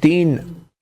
3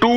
2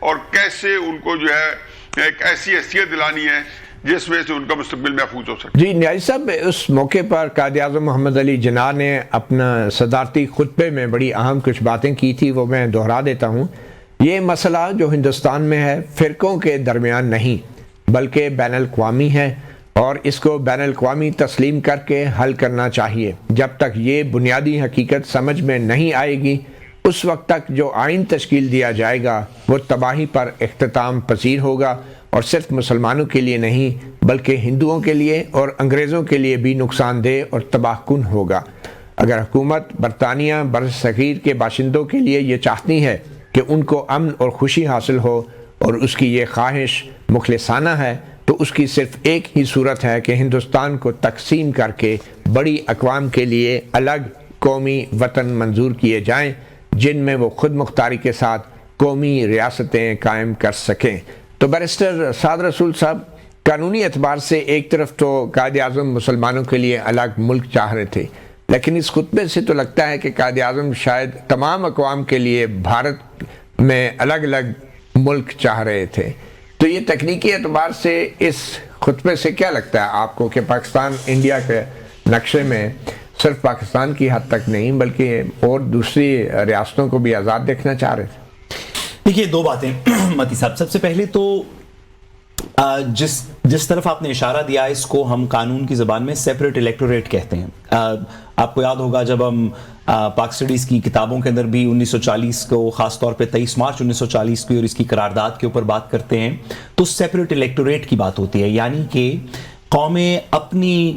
اور کیسے ان کو جو ہے ایک ایسی حیثیت دلانی ہے جس میں سے ان کا مستقبل محفوظ ہو سکے. جی نیازی صاحب، اس موقع پر قائد اعظم محمد علی جناح نے اپنا صدارتی خطبے میں بڑی اہم کچھ باتیں کی تھی، وہ میں دہرا دیتا ہوں. یہ مسئلہ جو ہندوستان میں ہے فرقوں کے درمیان نہیں بلکہ بین الاقوامی ہے، اور اس کو بین الاقوامی تسلیم کر کے حل کرنا چاہیے. جب تک یہ بنیادی حقیقت سمجھ میں نہیں آئے گی اس وقت تک جو آئین تشکیل دیا جائے گا وہ تباہی پر اختتام پذیر ہوگا، اور صرف مسلمانوں کے لیے نہیں بلکہ ہندوؤں کے لیے اور انگریزوں کے لیے بھی نقصان دہ اور تباہ کن ہوگا. اگر حکومت برطانیہ برصغیر کے باشندوں کے لیے یہ چاہتی ہے کہ ان کو امن اور خوشی حاصل ہو اور اس کی یہ خواہش مخلصانہ ہے تو اس کی صرف ایک ہی صورت ہے کہ ہندوستان کو تقسیم کر کے بڑی اقوام کے لیے الگ قومی وطن منظور کیے جائیں جن میں وہ خود مختاری کے ساتھ قومی ریاستیں قائم کر سکیں. تو بیرسٹر سعد رسول صاحب، قانونی اعتبار سے ایک طرف تو قائد اعظم مسلمانوں کے لیے الگ ملک چاہ رہے تھے، لیکن اس خطبے سے تو لگتا ہے کہ قائد اعظم شاید تمام اقوام کے لیے بھارت میں الگ الگ ملک چاہ رہے تھے. تو یہ تکنیکی اعتبار سے اس خطبے سے کیا لگتا ہے آپ کو کہ پاکستان انڈیا کے نقشے میں صرف پاکستان کی حد تک نہیں بلکہ اور دوسری ریاستوں کو بھی آزاد دیکھنا چاہ رہے تھے؟ دیکھیے دو باتیں متی صاحب. سب سے پہلے تو جس طرف آپ نے اشارہ دیا اس کو ہم قانون کی زبان میں سیپریٹ الیکٹوریٹ کہتے ہیں. آپ کو یاد ہوگا جب ہم پاک اسٹڈیز کی کتابوں کے اندر بھی 1940 کو، خاص طور پہ 23 مارچ 1940 کی اور اس کی قرارداد کے اوپر بات کرتے ہیں تو سیپریٹ الیکٹوریٹ کی بات ہوتی ہے. یعنی کہ قومیں اپنی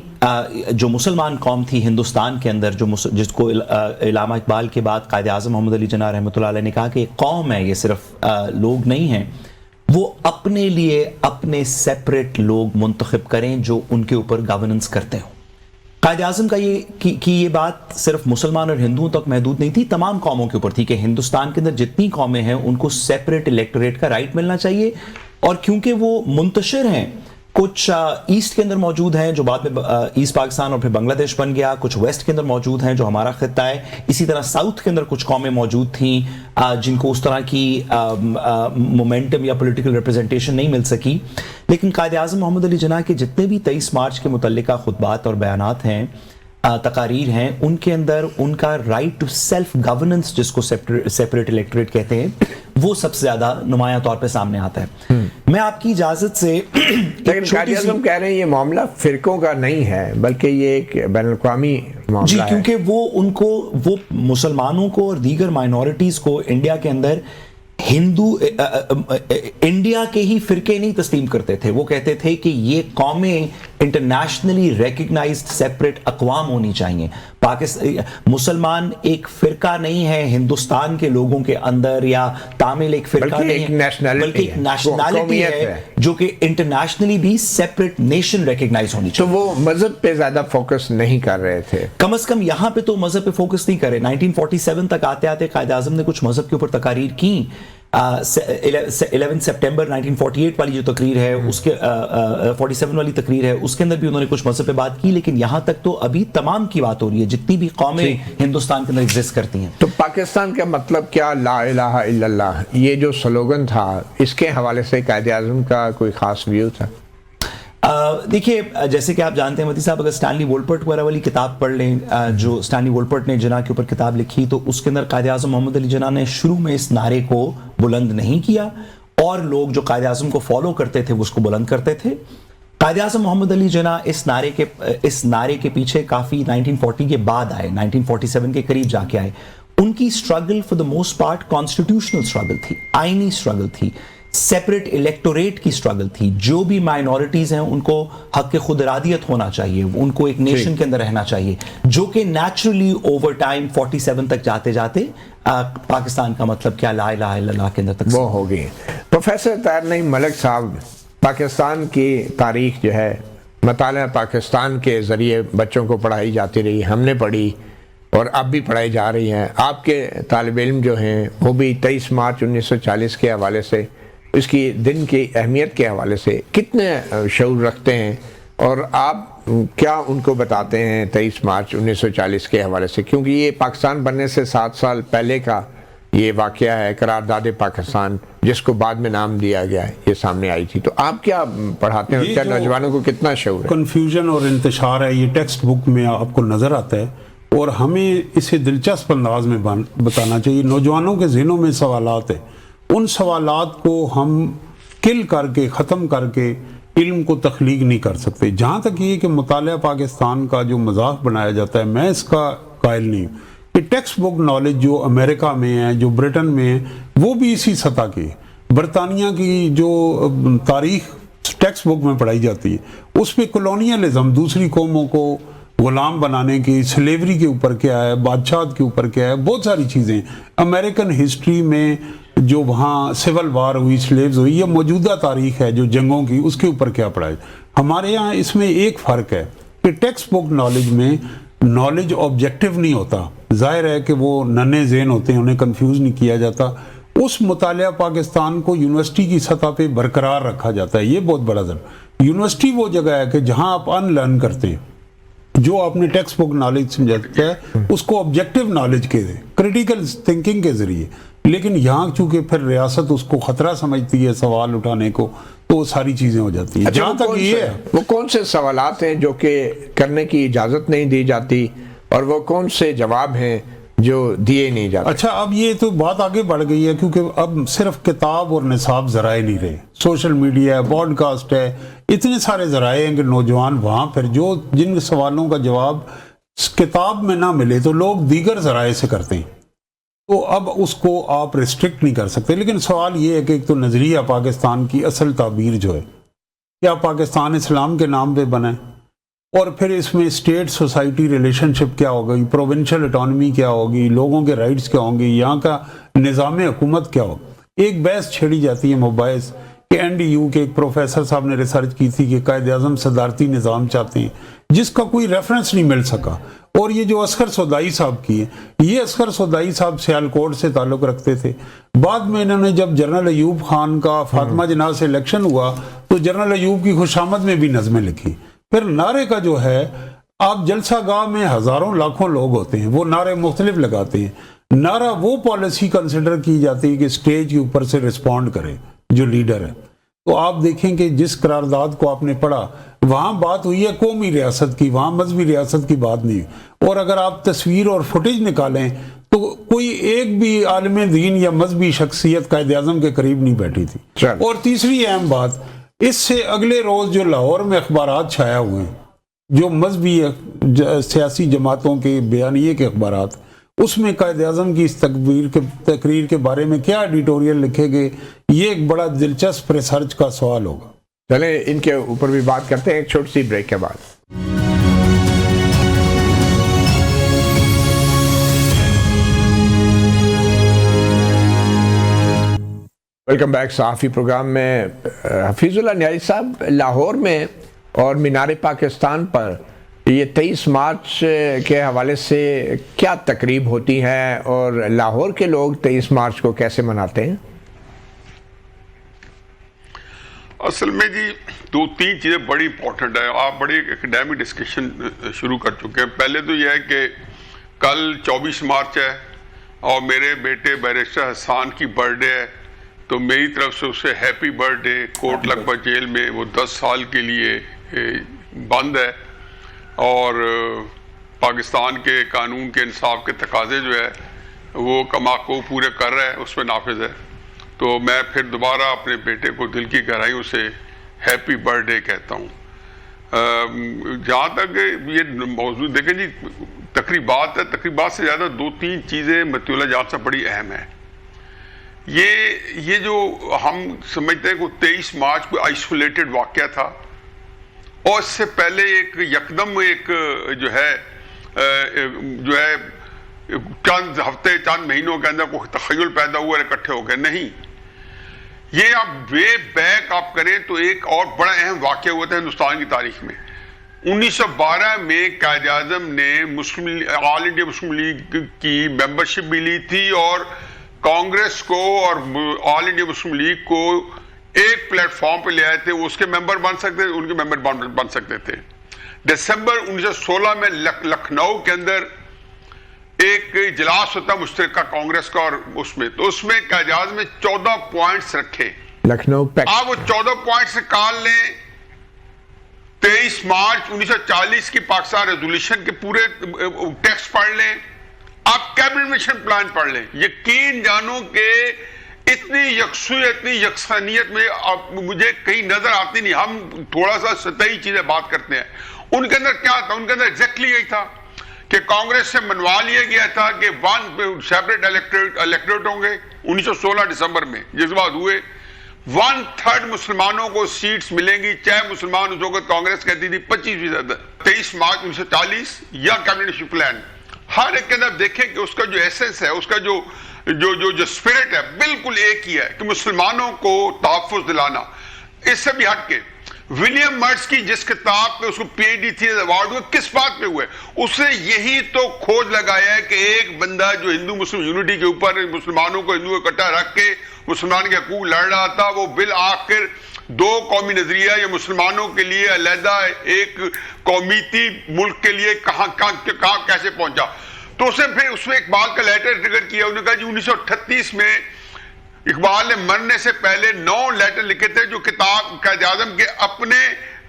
جو مسلمان قوم تھی ہندوستان کے اندر، جس کو علامہ اقبال کے بعد قائد اعظم محمد علی جناح رحمۃ اللہ علیہ نے کہا کہ قوم ہے، یہ صرف لوگ نہیں ہیں، وہ اپنے لیے اپنے سیپریٹ لوگ منتخب کریں جو ان کے اوپر گورننس کرتے ہوں. قائد اعظم کا یہ بات صرف مسلمان اور ہندوؤں تک محدود نہیں تھی، تمام قوموں کے اوپر تھی کہ ہندوستان کے اندر جتنی قومیں ہیں ان کو سیپریٹ الیکٹوریٹ کا رائٹ ملنا چاہیے. اور کیونکہ وہ منتشر ہیں، کچھ ایسٹ کے اندر موجود ہیں جو بعد میں ایسٹ پاکستان اور پھر بنگلہ دیش بن گیا، کچھ ویسٹ کے اندر موجود ہیں جو ہمارا خطہ ہے، اسی طرح ساؤتھ کے اندر کچھ قومیں موجود تھیں جن کو اس طرح کی مومنٹم یا پولیٹیکل ریپرزنٹیشن نہیں مل سکی. لیکن قائد اعظم محمد علی جناح کے جتنے بھی 23 مارچ کے متعلقہ خطبات اور بیانات ہیں، تقاریر ہیں، ان کے اندر ان کا رائٹ ٹو سیلف گورننس جس کو سیپریٹ الیکٹوریٹ کہتے ہیں وہ سب سے زیادہ نمایاں طور پہ سامنے آتا ہے. میں آپ کی اجازت سے لیکن قائد اعظم کہہ رہے ہیں یہ معاملہ فرقوں کا نہیں ہے بلکہ یہ ایک بین الاقوامی معاملہ ہے. کیونکہ وہ مسلمانوں کو اور دیگر مائنورٹیز کو انڈیا کے اندر انڈیا کے ہی فرقے نہیں تسلیم کرتے تھے. وہ کہتے تھے کہ یہ قومیں انٹرنیشنلی ریکگنائزڈ سیپریٹ اقوام ہونی چاہیے. مسلمان ایک فرقہ نہیں ہے ہندوستان کے لوگوں کے اندر، یا تامل ایک فرقہ نہیں ہے بلکہ ایک نیشنلٹی ہے جو کہ انٹرنیشنلی بھی سیپریٹ نیشن ریکگنائز ہونی چاہیے. تو وہ مذہب پہ زیادہ فوکس نہیں کر رہے تھے، کم از کم یہاں پہ تو مذہب پہ فوکس نہیں کرے. 1947 تک آتے آتے قائد اعظم نے کچھ مذہب کے اوپر تقاریر کی. 11 سپٹمبر 1948 والی جو تقریر ہے، اس کے 47 والی تقریر ہے، اس کے اندر بھی انہوں نے کچھ مذہب پہ بات کی. لیکن یہاں تک تو ابھی تمام کی بات ہو رہی ہے جتنی بھی قومیں ہندوستان کے اندر ایگزسٹ کرتی ہیں. تو پاکستان کا مطلب کیا، لا الہ الا اللہ، یہ جو سلوگن تھا اس کے حوالے سے قائد اعظم کا کوئی خاص ویو تھا؟ دیکھیے جیسے کہ آپ جانتے ہیں متی صاحب، اگر اسٹینلی وولپرٹ وغیرہ والی کتاب پڑھ لیں، جو اسٹینلی وولپرٹ نے جناح کے اوپر کتاب لکھی، تو اس کے اندر قائد اعظم محمد علی جناح نے شروع میں اس نعرے کو بلند نہیں کیا، اور لوگ جو قائد اعظم کو فالو کرتے تھے وہ اس کو بلند کرتے تھے. قائد اعظم محمد علی جناح اس نعرے کے پیچھے کافی 1940 کے بعد آئے، 1947 کے قریب جا کے آئے. ان کی struggle for the most part constitutional struggle تھی، آئینی اسٹرگل تھی، سیپریٹ الیکٹوریٹ کی اسٹرگل تھی. جو بھی مائنورٹیز ہیں ان کو حق خود ارادیت ہونا چاہیے، ان کو ایک نیشن کے اندر رہنا چاہیے، جو کہ نیچرلی اوور ٹائم 47 تک جاتے جاتے پاکستان کا مطلب کیا، لا الہ الا اللہ کے اندر تک وہ ہو گئی. پروفیسر طاہر نعیم ملک صاحب، پاکستان کی تاریخ جو ہے مطالعہ پاکستان کے ذریعے بچوں کو پڑھائی جاتی رہی، ہم نے پڑھی اور اب بھی پڑھائی جا رہی ہیں. آپ کے طالب علم جو ہیں وہ بھی 23 مارچ 1940 کے حوالے سے، اس کی دن کی اہمیت کے حوالے سے کتنے شعور رکھتے ہیں، اور آپ کیا ان کو بتاتے ہیں 23 مارچ 1940 کے حوالے سے؟ کیونکہ یہ پاکستان بننے سے 7 سال پہلے کا یہ واقعہ ہے قرارداد پاکستان جس کو بعد میں نام دیا گیا ہے، یہ سامنے آئی تھی. تو آپ کیا پڑھاتے ہیں، کیا نوجوانوں کو کتنا شعور ہے؟ کنفیوژن اور انتشار ہے، یہ ٹیکسٹ بک میں آپ کو نظر آتا ہے، اور ہمیں اسے دلچسپ انداز میں بتانا چاہیے. نوجوانوں کے ذہنوں میں سوالات ہیں، ان سوالات کو ہم کل کر کے ختم کر کے علم کو تخلیق نہیں کر سکتے. جہاں تک یہ کہ مطالعہ پاکستان کا جو مذاق بنایا جاتا ہے، میں اس کا قائل نہیں ہوں کہ ٹیکسٹ بک نالج جو امریکہ میں ہے، جو برٹن میں ہے، وہ بھی اسی سطح کی. برطانیہ کی جو تاریخ ٹیکسٹ بک میں پڑھائی جاتی ہے، اس میں کولونیلزم، دوسری قوموں کو غلام بنانے کی، سلیوری کے اوپر کیا ہے، بادشاہت کے اوپر کیا ہے، بہت ساری چیزیں. امریکن ہسٹری میں جو وہاں سول وار ہوئی، سلیوز ہوئی، یہ موجودہ تاریخ ہے جو جنگوں کی، اس کے اوپر کیا پڑھائی. ہمارے یہاں اس میں ایک فرق ہے کہ ٹیکسٹ بک نالج میں نالج آبجیکٹو نہیں ہوتا. ظاہر ہے کہ وہ ننھے ذہن ہوتے ہیں، انہیں کنفیوز نہیں کیا جاتا. اس مطالعہ پاکستان کو یونیورسٹی کی سطح پہ برقرار رکھا جاتا ہے. یہ بہت بڑا ضرور. یونیورسٹی وہ جگہ ہے کہ جہاں آپ ان لرن کرتے ہیں. جو آپ نے ٹیکسٹ بک نالج سمجھاتا ہے اس کو آبجیکٹو نالج کے کریٹیکل تھنکنگ کے ذریعے. لیکن یہاں چونکہ پھر ریاست اس کو خطرہ سمجھتی ہے سوال اٹھانے کو، تو وہ ساری چیزیں ہو جاتی ہیں. جہاں تک یہ ہے، وہ کون سے سوالات ہیں جو کہ کرنے کی اجازت نہیں دی جاتی، اور وہ کون سے جواب ہیں جو دیے نہیں جاتے؟ اچھا، اب یہ تو بات آگے بڑھ گئی ہے، کیونکہ اب صرف کتاب اور نصاب ذرائع نہیں رہے. سوشل میڈیا ہے، پوڈ کاسٹ ہے، اتنے سارے ذرائع ہیں کہ نوجوان وہاں پھر جن سوالوں کا جواب کتاب میں نہ ملے تو لوگ دیگر ذرائع سے کرتے ہیں. تو اب اس کو آپ ریسٹرکٹ نہیں کر سکتے. لیکن سوال یہ ہے کہ ایک تو نظریہ پاکستان کی اصل تعبیر جو ہے، کیا پاکستان اسلام کے نام پہ بنا ہے؟ اور پھر اس میں اسٹیٹ سوسائٹی ریلیشن شپ کیا ہوگی، پروونشل اٹانومی کیا ہوگی، لوگوں کے رائٹس کیا ہوں گے، یہاں کا نظام حکومت کیا ہوگا. ایک بحث چھیڑی جاتی ہے مباحث کہ NDU کے ایک پروفیسر صاحب نے ریسرچ کی تھی کہ قائد اعظم صدارتی نظام چاہتے ہیں، جس کا کوئی ریفرنس نہیں مل سکا. اور یہ جو اصغر سودائی صاحب کی ہے، یہ اصغر سودائی صاحب سیالکوٹ سے تعلق رکھتے تھے. بعد میں انہوں نے جب جنرل ایوب خان کا فاطمہ جناح سے الیکشن ہوا تو جنرل ایوب کی خوشامد میں بھی نظمیں لکھی. پھر نعرے کا جو ہے، آپ جلسہ گاہ میں ہزاروں لاکھوں لوگ ہوتے ہیں، وہ نعرے مختلف لگاتے ہیں. نعرہ وہ پالیسی کنسیڈر کی جاتی ہے کہ اسٹیج کے اوپر سے رسپونڈ کرے جو لیڈر ہے. تو آپ دیکھیں کہ جس قرارداد کو آپ نے پڑھا، وہاں بات ہوئی ہے قومی ریاست کی، وہاں مذہبی ریاست کی بات نہیں. اور اگر آپ تصویر اور فوٹیج نکالیں تو کوئی ایک بھی عالم دین یا مذہبی شخصیت قائد اعظم کے قریب نہیں بیٹھی تھی. اور تیسری اہم بات، اس سے اگلے روز جو لاہور میں اخبارات چھایا ہوئے ہیں، جو مذہبی سیاسی جماعتوں کے بیانیے کے اخبارات، اس میں قائد اعظم کی اس تقریر کے بارے میں کیا ایڈیٹوریل لکھے گئے، یہ ایک بڑا دلچسپ ریسرچ کا سوال ہوگا. چلیں ان کے اوپر بھی بات کرتے ہیں ایک چھوٹی سی بریک کے بعد. Welcome back. صحافی پروگرام میں حفیظ اللہ نیازی صاحب، لاہور میں اور مینار پاکستان پر یہ 23 مارچ کے حوالے سے کیا تقریب ہوتی ہے، اور لاہور کے لوگ 23 مارچ کو کیسے مناتے ہیں؟ اصل میں جی 2-3 چیزیں بڑی امپورٹنٹ ہیں. آپ بڑی اکیڈیمک ڈسکشن شروع کر چکے ہیں. پہلے تو یہ ہے کہ کل 24 مارچ ہے اور میرے بیٹے بیرسٹر حسان کی برتھ ڈے ہے، تو میری طرف سے اسے happy birth day. Kot Lakhpat jail میں وہ 10 سال کے لیے بند ہے، اور پاکستان کے قانون کے انصاف کے تقاضے جو ہے وہ کماکو پورے کر رہا ہے، اس پہ نافذ ہے. تو میں پھر دوبارہ اپنے بیٹے کو دل کی گہرائیوں سے ہیپی برتھ ڈے کہتا ہوں. جہاں تک یہ موضوع دیکھیں جی، تقریبات ہے، تقریبات سے زیادہ 2-3 چیزیں متی اللہ جان سے بڑی اہم ہیں. یہ جو ہم سمجھتے ہیں کہ 23 مارچ کوئی آئسولیٹڈ واقعہ تھا، اور اس سے پہلے ایک یکدم ایک جو ہے چند ہفتے چند مہینوں کے اندر کوئی تخیل پیدا ہوا اور اکٹھے ہو گئے. نہیں، یہ آپ وے بیک آپ کریں تو ایک اور بڑا اہم واقعہ ہوا تھا ہندوستان کی تاریخ میں. 1912 میں قائد اعظم نے آل انڈیا مسلم لیگ کی ممبرشپ بھی لی تھی، اور کانگریس کو اور آل انڈیا مسلم لیگ کو ایک پلیٹ فارم پہ لے آئے تھے. وہ اس کے ممبر بن سکتے تھے، ان کے ممبر بن سکتے تھے. دسمبر 1916 میں لکھنؤ کے اندر ایک اجلاس ہوتا مشترکہ کانگریس کا اور اس میں، تو اس میں قائد اعظم میں 14 پوائنٹس رکھے، لکھنؤ پیکٹ، آپ وہ 14 پوائنٹس نکال لیں 23 مارچ 1940 کی پاکستان ریزولوشن کے پورے ٹیکسٹ پڑھ لیں، آپ کیبنٹ مشن پلان پڑھ لیں، یقین جانو کہ اتنی یکسوئی، اتنی یکسانیت میں مجھے کہیں نظر آتی نہیں. ہم تھوڑا سا سطحی چیزیں بات کرتے ہیں، ان کے اندر کیا تھا؟ ان کے اندر ایگزیکٹلی یہی تھا کہ کانگریس سے منوا لیا گیا تھا کہ 1 سیپریٹ الیکٹوریٹ ہوں گے 1916 دسمبر میں، جس بات ہوئے 1/3 مسلمانوں کو سیٹس ملیں گی، چاہے مسلمان اس وقت کانگریس کہتی تھی 25%. 23 مارچ 1940 یا کیبنٹ پلان، ہر ایک کے اندر دیکھیں کہ اس کا جو ایسنس ہے، اس کا جو اسپرٹ ہے بالکل ایک ہی ہے کہ مسلمانوں کو تحفظ دلانا. اس سے بھی ہٹ کے ولیم مرٹس کی جس کتاب پہ اس کو پی ایچ ڈی تھی ایوارڈ ہوئے، کس بات پہ ہوئے؟ اس نے یہی تو کھوج لگایا ہے کہ ایک بندہ جو ہندو مسلم یونٹی کے اوپر مسلمانوں کو ہندو اکٹھا رکھ کے مسلمان کے حقوق لڑ رہا تھا، وہ بالآخر 2 قومی نظریہ یا مسلمانوں کے لیے علیحدہ ایک قومیتی ملک کے لیے کہاں کیسے پہنچا. تو اس نے پھر اس میں اقبال کا لیٹر ٹریگر کیا. انہوں نے کہا جی 1938 میں اقبال نے مرنے سے پہلے 9 لیٹر لکھے تھے جو کتاب قائد اعظم کے اپنے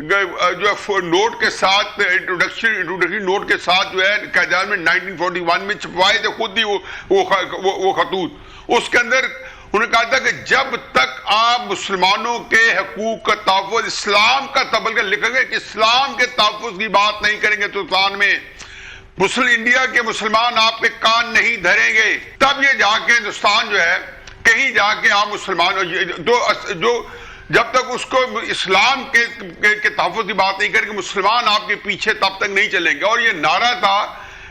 جو نوٹ کے ساتھ انٹروڈکشن نوٹ کے ساتھ جو ہے قائد اعظم نے 1941 میں چھپوائے تھے خود ہی وہ خطوط. اس کے اندر انہوں نے کہا تھا کہ جب تک آپ مسلمانوں کے حقوق کا تحفظ، اسلام کا تبلغہ لکھیں گے کہ اسلام کے تحفظ کی بات نہیں کریں گے تو ہندوستان میں مسلم انڈیا کے مسلمان آپ کے کان نہیں دھریں گے. تب یہ جا کے ہندوستان جو ہے کہیں جا کے آپ مسلمان جو جب تک اس کو اسلام کے تحفظ کی بات نہیں کریں گے مسلمان آپ کے پیچھے تب تک نہیں چلیں گے. اور یہ نعرہ تھا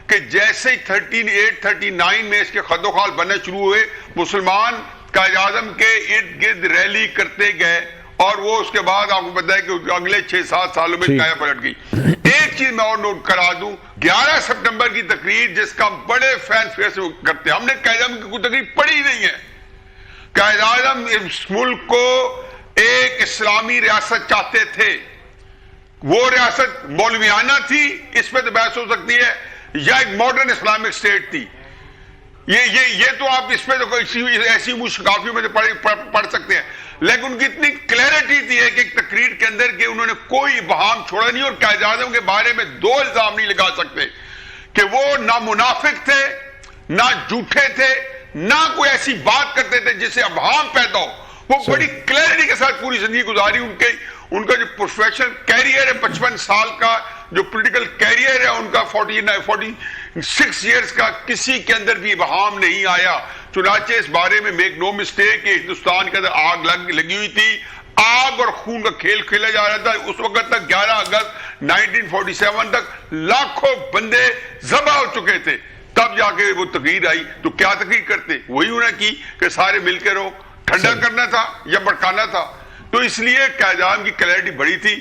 کہ جیسے ہی 38-39 میں اس کے خد و خال بننے شروع ہوئے، مسلمان قائد اعظم کے ارد گرد ریلی کرتے گئے، اور وہ اس کے بعد آپ کو پتا ہے کہ اگلے 6-7 سالوں میں کیا پلٹ گئی. ایک چیز میں اور نوٹ کرا دوں، 11 سپٹمبر کی تقریر جس کا بڑے فین فیئر سے کرتے ہیں، ہم نے قائد اعظم کی کوئی تقریر پڑھی ہی نہیں ہے. قائد اعظم اس ملک کو ایک اسلامی ریاست چاہتے تھے. وہ ریاست مولویانہ تھی، اس پہ تو بحث ہو سکتی ہے، یا ایک ماڈرن اسلامک اسٹیٹ تھی. یہ تو آپ اس پہ تو ایسی مشکافیوں میں پڑھ سکتے ہیں، لیکن ان کی اتنی کلیئرٹی تھی ہے کہ ایک تقریر کے اندر کہ انہوں نے کوئی ابہام چھوڑا نہیں، اور قائد اعظم کے بارے میں 2 الزام نہیں لگا سکتے کہ وہ نہ منافق تھے، نہ جھوٹے تھے، نہ کوئی ایسی بات کرتے تھے جس سے ابہام پیدا ہو. وہ بڑی کلیئرٹی کے ساتھ پوری زندگی گزاری. ان کا جو پروفیشنل کیریئر ہے 55 سال کا، جو پولیٹیکل کیریئر ہے ان کا 46 ایئرز کا، کسی کے اندر بھی ابہام نہیں آیا. چنانچہ اس بارے میں میک نو مسٹیک کہ ہندوستان کے اندر آگ لگی ہوئی تھی، آگ اور خون کا کھیل کھیلا جا رہا تھا. اس وقت تک 11 اگست 1947 تک لاکھوں بندے ذبح ہو چکے تھے. تب جا کے وہ تقریر آئی. تو کیا تقریر کرتے؟ وہی انہوں نے کی کہ سارے مل کے رہو. ٹھنڈا کرنا تھا یا بھڑکانا تھا؟ تو اس لیے قائد اعظم کی کلیئرٹی بڑی تھی.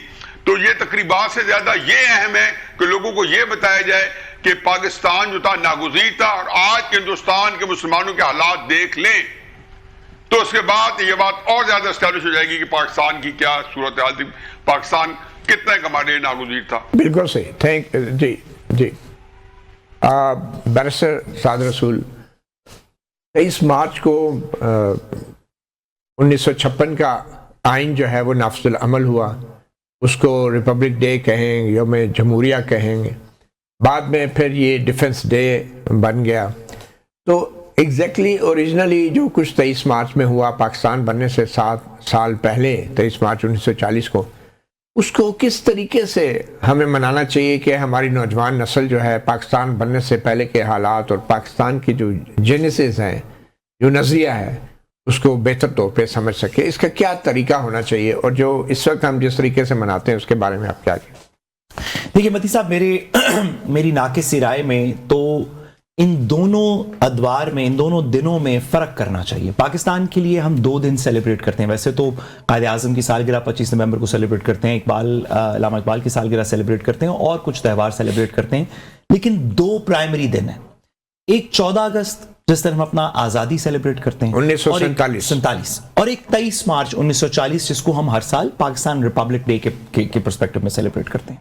تو یہ تقریبات سے زیادہ یہ اہم ہے کہ لوگوں کو یہ بتایا جائے کہ پاکستان جو تھا ناگزیر تھا، اور آج کے ہندوستان کے مسلمانوں کے حالات دیکھ لیں تو اس کے بعد یہ بات اور زیادہ اسٹیبلش ہو جائے گی کہ پاکستان کی کیا صورتحال تھی، پاکستان کتنا ہمارے ناگزیر تھا. بالکل صحیح. جی بیرسٹر سعد رسول، 23 مارچ کو 1956 کا آئین جو ہے وہ نافذ العمل ہوا. اس کو ریپبلک ڈے کہیں، یوم جمہوریہ کہیں گے، بعد میں پھر یہ ڈیفنس ڈے بن گیا. تو ایگزیکٹلی اوریجنلی جو کچھ 23 مارچ میں ہوا پاکستان بننے سے 7 سال پہلے 23 مارچ 1940 کو، اس کو کس طریقے سے ہمیں منانا چاہیے کہ ہماری نوجوان نسل جو ہے پاکستان بننے سے پہلے کے حالات اور پاکستان کی جو جینیسز ہیں، جو نظریہ ہے، اس کو بہتر طور پہ سمجھ سکے. اس کا کیا طریقہ ہونا چاہیے، اور جو اس وقت ہم جس طریقے سے مناتے ہیں اس کے بارے میں آپ کیا کہیں؟ دیکھیے متی صاحب، میری ناقص رائے میں تو ان دونوں ادوار میں، ان دونوں دنوں میں فرق کرنا چاہیے. پاکستان کے لیے ہم 2 دن سیلیبریٹ کرتے ہیں. ویسے تو قائد اعظم کی سالگرہ 25 نومبر کو سیلیبریٹ کرتے ہیں، علامہ اقبال کی سالگرہ سیلیبریٹ کرتے ہیں، اور کچھ تہوار سیلیبریٹ کرتے ہیں، لیکن 2 پرائمری دن ہیں. ایک 14 اگست جس طرح ہم اپنا آزادی سیلیبریٹ کرتے ہیں 1947، اور ایک 23 مارچ 1940 جس کو ہم ہر سال پاکستان ریپبلک ڈے کے پرسپیکٹو میں سیلیبریٹ کرتے ہیں.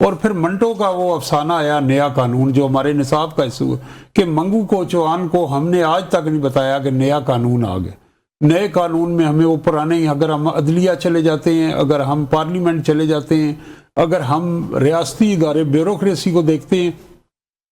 اور پھر منٹو کا وہ افسانہ آیا نیا قانون جو ہمارے نصاب کا حصہ کہ منگو کو چوہان کو ہم نے آج تک نہیں بتایا کہ نیا قانون آ گیا. نئے قانون میں ہمیں وہ پرانے ہی، اگر ہم عدلیہ چلے جاتے ہیں، اگر ہم پارلیمنٹ چلے جاتے ہیں، اگر ہم ریاستی ادارے بیوروکریسی کو دیکھتے ہیں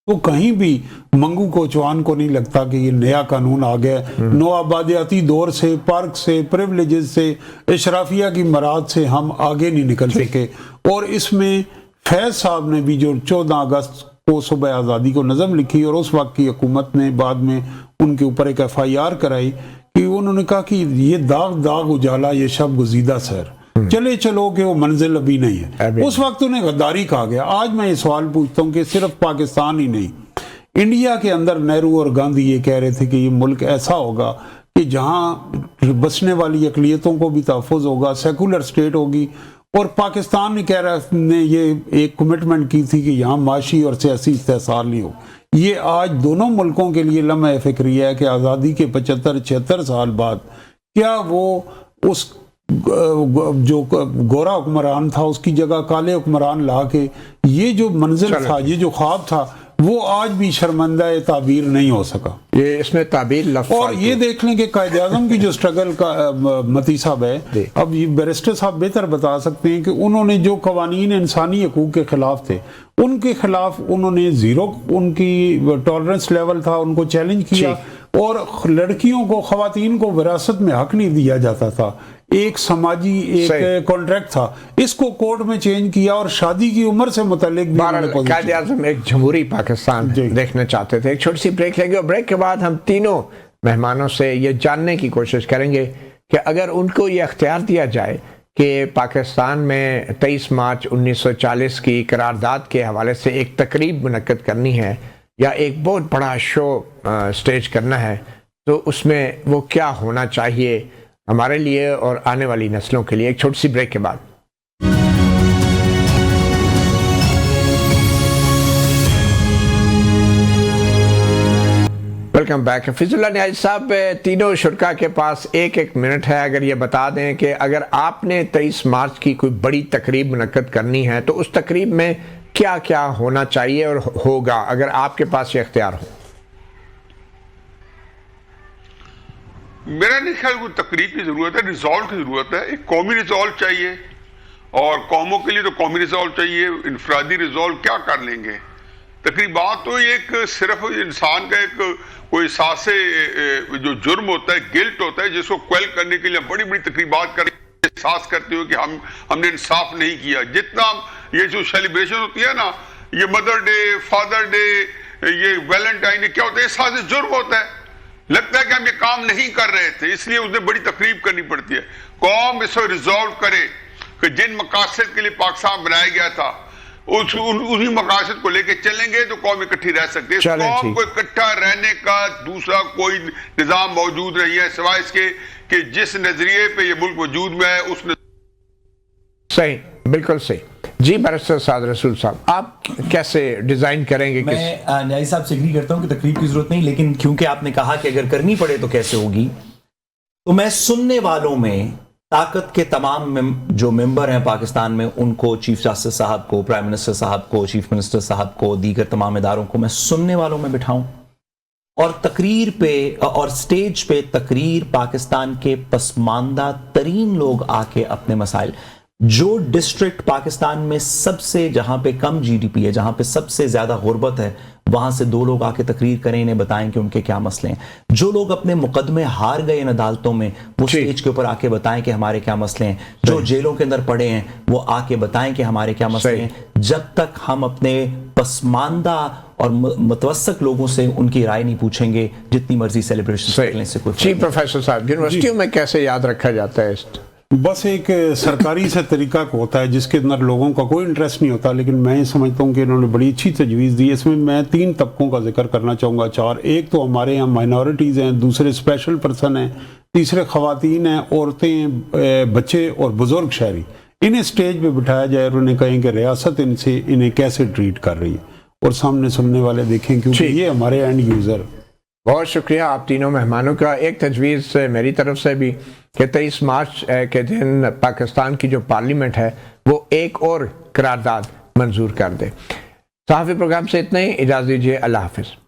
تو کہیں بھی منگو کو چوہان کو نہیں لگتا کہ یہ نیا قانون آ گیا. نو آبادیاتی دور سے، پارک سے، پریولیجز سے، اشرافیہ کی مراد سے ہم آگے نہیں نکل سکے. اور اس میں فیض صاحب نے بھی جو 14 اگست کو صبح آزادی کو نظم لکھی اور اس وقت کی حکومت نے بعد میں ان کے اوپر ایک FIR کرائی کہ انہوں نے کہا کہ یہ داغ داغ اجالا یہ شب گزیدہ سر، چلے چلو کہ وہ منزل ابھی نہیں ہے. اس وقت انہیں غداری کہا گیا. آج میں یہ سوال پوچھتا ہوں کہ صرف پاکستان ہی نہیں، انڈیا کے اندر نہرو اور گاندھی یہ کہہ رہے تھے کہ یہ ملک ایسا ہوگا کہ جہاں بسنے والی اقلیتوں کو بھی تحفظ ہوگا، سیکولر سٹیٹ ہوگی. اور پاکستان نے کہہ رہا نے یہ ایک کمٹمنٹ کی تھی کہ یہاں معاشی اور سیاسی استحصال نہیں ہو. یہ آج دونوں ملکوں کے لیے لمحہ فکری ہے کہ آزادی کے 75-76 سال بعد کیا وہ اس جو گورا حکمران تھا اس کی جگہ کالے حکمران لا کے یہ جو منزل تھا، یہ جو خواب تھا، وہ آج بھی شرمندہ تعبیر نہیں ہو سکا. یہ اس میں تعبیر لفظ. اور یہ دیکھ لیں کہ قائد اعظم کی جو سٹرگل کا متی صاحب ہے، اب یہ بیرسٹر صاحب بہتر بتا سکتے ہیں کہ انہوں نے جو قوانین انسانی حقوق کے خلاف تھے ان کے خلاف انہوں نے زیرو، ان کی ٹالرنس لیول تھا، ان کو چیلنج کیا. اور لڑکیوں کو، خواتین کو وراثت میں حق نہیں دیا جاتا تھا، ایک سماجی ایک کانٹریکٹ تھا، اس کو کورٹ میں چینج کیا. اور شادی کی عمر سے متعلق بھی قائد اعظم ایک جمہوری پاکستان دیکھنا چاہتے تھے. ایک چھوٹی سی بریک لیں گے اور بریک کے بعد ہم تینوں مہمانوں سے یہ جاننے کی کوشش کریں گے کہ اگر ان کو یہ اختیار دیا جائے کہ پاکستان میں 23 مارچ 1940 کی قرارداد کے حوالے سے ایک تقریب منعقد کرنی ہے یا ایک بہت بڑا شو سٹیج کرنا ہے، تو اس میں وہ کیا ہونا چاہیے ہمارے لیے اور آنے والی نسلوں کے لیے. ایک چھوٹی سی بریک کے بعد. Welcome back. فیض اللہ نیازی صاحب، تینوں شرکا کے پاس ایک منٹ ہے. اگر یہ بتا دیں کہ اگر آپ نے 23 مارچ کی کوئی بڑی تقریب منعقد کرنی ہے تو اس تقریب میں کیا کیا ہونا چاہیے اور ہوگا اگر آپ کے پاس یہ اختیار ہو. میرا نہیں خیال کوئی تقریب کی ضرورت ہے، ریزالو کی ضرورت ہے. ایک قومی ریزالو چاہیے، اور قوموں کے لیے تو قومی ریزالو چاہیے. انفرادی ریزالو کیا کر لیں گے؟ تقریبات تو ایک صرف انسان کا ایک کوئی احساس جو جرم ہوتا ہے، گلٹ ہوتا ہے، جس کو کوئل کرنے کے لیے بڑی بڑی تقریبات کر احساس کرتے ہو کہ ہم نے انصاف نہیں کیا. جتنا یہ جو سیلیبریشن ہوتی ہے نا، یہ مدر ڈے، فادر ڈے، یہ ویلنٹائن ڈے، کیا ہوتا ہے؟ احساس جرم ہوتا ہے، لگتا ہے کہ ہم یہ کام نہیں کر رہے تھے، اس لیے اسے بڑی تقریب کرنی پڑتی ہے. قوم اس کو ریزالو کرے کہ جن مقاصد کے لیے پاکستان بنایا گیا تھا انہی مقاصد کو لے کے چلیں گے تو قوم اکٹھی رہ سکتے ہیں. قوم کو اکٹھا رہنے کا دوسرا کوئی نظام موجود نہیں ہے سوائے اس کے کہ جس نظریے پہ یہ ملک وجود میں ہے اس صحیح، بالکل صحیح. جی بیرسٹر سعد رسول صاحب، آپ کیسے ڈیزائن کریں گے؟ میں نیازی صاحب سے اگری کرتا ہوں کہ تقریب کی ضرورت نہیں، لیکن کیونکہ آپ نے کہا کہ اگر کرنی پڑے تو کیسے ہوگی، تو میں سننے والوں میں طاقت کے تمام جو ممبر ہیں پاکستان میں، ان کو، چیف جسٹس صاحب کو، پرائم منسٹر صاحب کو، چیف منسٹر صاحب کو، دیگر تمام اداروں کو میں سننے والوں میں بٹھاؤں اور تقریر پہ اور سٹیج پہ تقریر پاکستان کے پسماندہ ترین لوگ آ کے اپنے مسائل، جو ڈسٹرکٹ پاکستان میں سب سے، جہاں پہ کم جی ڈی پی ہے، جہاں پہ سب سے زیادہ غربت ہے، وہاں سے 2 لوگ آ کے تقریر کریں، انہیں بتائیں کہ ان کے کیا مسئلے ہیں. جو لوگ اپنے مقدمے ہار گئے ان عدالتوں میں، وہ سٹیج کے اوپر آ کے بتائیں کہ ہمارے کیا مسئلے ہیں. جو جیلوں کے اندر پڑے ہیں وہ آ کے بتائیں کہ ہمارے کیا مسئلے ہیں. جب تک ہم اپنے پسماندہ اور متوسط لوگوں سے ان کی رائے نہیں پوچھیں گے، جتنی مرضی سیلیبریشن کرنے سے کوئی. جی پروفیسر صاحب، یونیورسٹیوں میں کیسے یاد رکھا جاتا ہے؟ بس ایک سرکاری سے طریقہ ہوتا ہے جس کے اندر لوگوں کا کوئی انٹرسٹ نہیں ہوتا، لیکن میں سمجھتا ہوں کہ انہوں نے بڑی اچھی تجویز دی. اس میں میں 3 طبقوں کا ذکر کرنا چاہوں گا، 4. ایک تو ہمارے یہاں مائنورٹیز ہیں، دوسرے اسپیشل پرسن ہیں، تیسرے خواتین ہیں، عورتیں، بچے اور بزرگ شہری. انہیں سٹیج پہ بٹھایا جائے اور انہیں کہیں کہ ریاست انہیں کیسے ٹریٹ کر رہی ہے، اور سامنے سننے والے دیکھیں، کیونکہ یہ ہمارے اینڈ یوزر. بہت شکریہ آپ تینوں مہمانوں کا. ایک تجویز میری طرف سے بھی کہ 23 مارچ کے دن پاکستان کی جو پارلیمنٹ ہے وہ ایک اور قرارداد منظور کر دے. صحافی پروگرام سے اتنا ہی. اجازت دیجیے. اللہ حافظ.